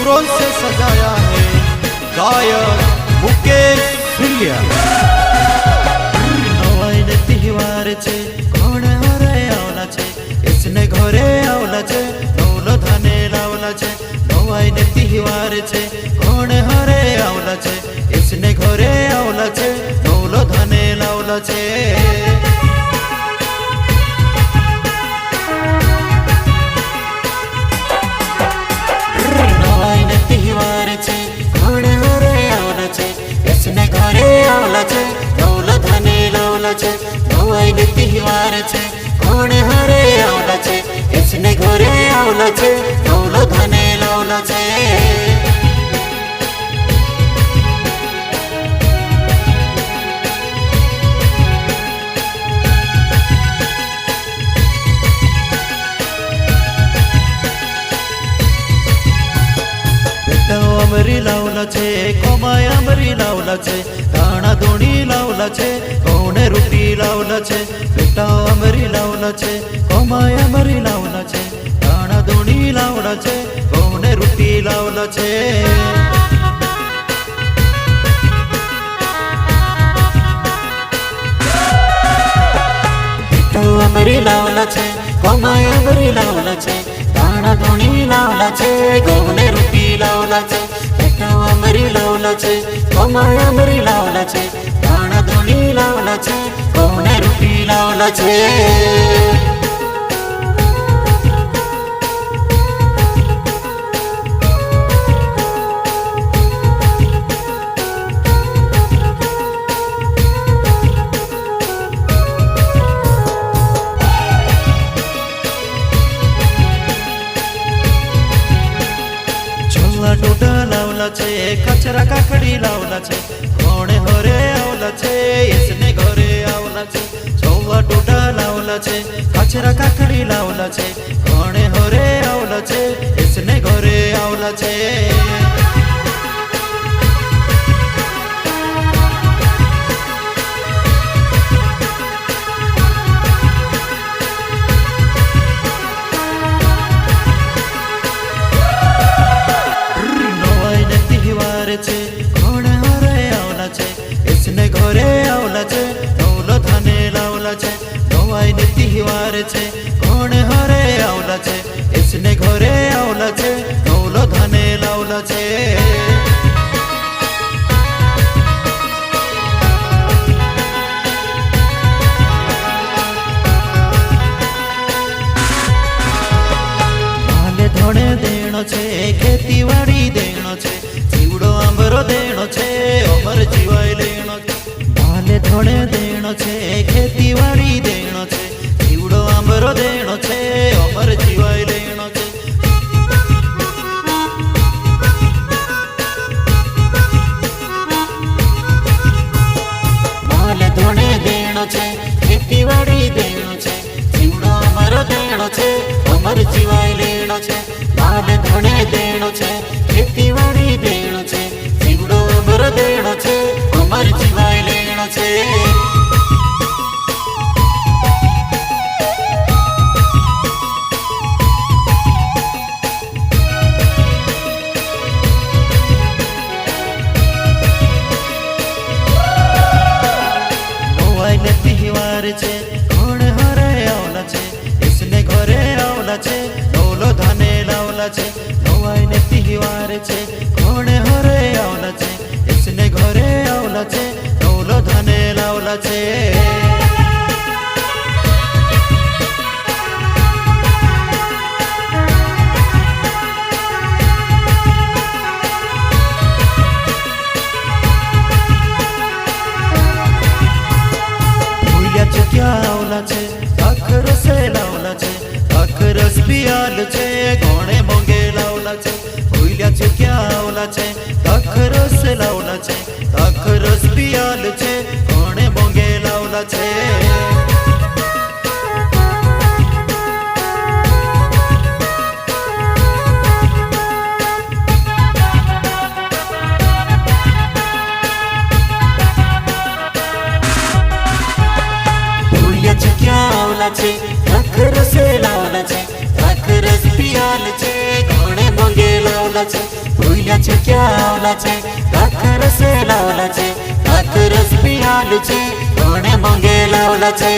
फूलों से सजाया है गायक मुकेश फिलिया। नवाईने तिहार छे कोण हरे आवला छे इसने घरे आवला छे नौलो धाने लावला छे। नवाईने तिहार छे कोण हरे आवला छे इसने घरे आवला छे नौलो धाने लावला छे। घरे आवला छे नौलो धाने लावला छे। नवाईने तिहार छे कोण हरे आवला छे इसने घरे आवला छे नौलो धाने लावला छे। अमरी लावला छे कमाय अमरी लावला छे धाणा धोणी लावला छे कोणे रोटी लावला छे। बेटा अमरी लावला छे कमाय अमरी लावला छे धाणा धोणी लावला छे कोणे रोटी लावला छे। बेटा अमरी लावला छे कमाय अमरी लावला छे धाणा धोणी लावला छे कोणे रोटी लावला छे। बेटा अमरी लावला छे कमाय अमरी लावला छे धाणा धोणी लावला छे कोणे रोटी लावला छे। डोडा लावला छे कचरा काकड़ी लावला छे कोणे हरे आवला छे इसने घरे आवला छे। छौवा डोडा लावला छे कचरा काकड़ी लावला छे कोणे हरे आवला छे इसने घरे आवला छे। कोण हरे आवला छे इसने घरे आवला छे नौलो धाने लावला छे। नवाईने तिहार छे कोण हरे आवला छे इसने घरे आवला छे नौलो धाने लावला छे। माले धोणे देणो छे खेतीवाड़ी देणो छे जीवड़ो आंबरो देणो छे अमर जीवाय लेणो छे। माले धोणे देणो छे खेतीवाड़ी देणो छे जीवड़ो आंबरो देणो छे अमर जीवाय लेणो छे। माले धोणे देणो छे खेतीवाड़ी देणो छे जीवड़ो आंबरो देणो छे अमर जीवाय लेणो छे। माले धोणे देणो छे खेतीवाड़ी देणो छे जीवड़ो आंबरो देणो छे अमर जीवाय लेणो छे। नवाईने तिहार छे कोण हरे आवला छे इसने घरे आवला छे नौलो धाने लावला छे। नवाईने तिहार छे कोण हरे आवला छे इसने घरे आवला छे नौलो धाने लावला छे। क्या आवला छे अखरस लावला छे अखरस पियाल छे कोणे मोंगे लावला छे। भूल्या छे क्या आवला छे अखरस लावला छे अखरस पियाल छे कोणे मोंगे लावला छे। आवला छे अखरस लावला छे अखरस पियाल छे कोणे मोंगे लावला छे। पियाचे क्यावलाचे दाखरसे लावलाचे दाखरस पियालचे कोणे मगे लावलाचे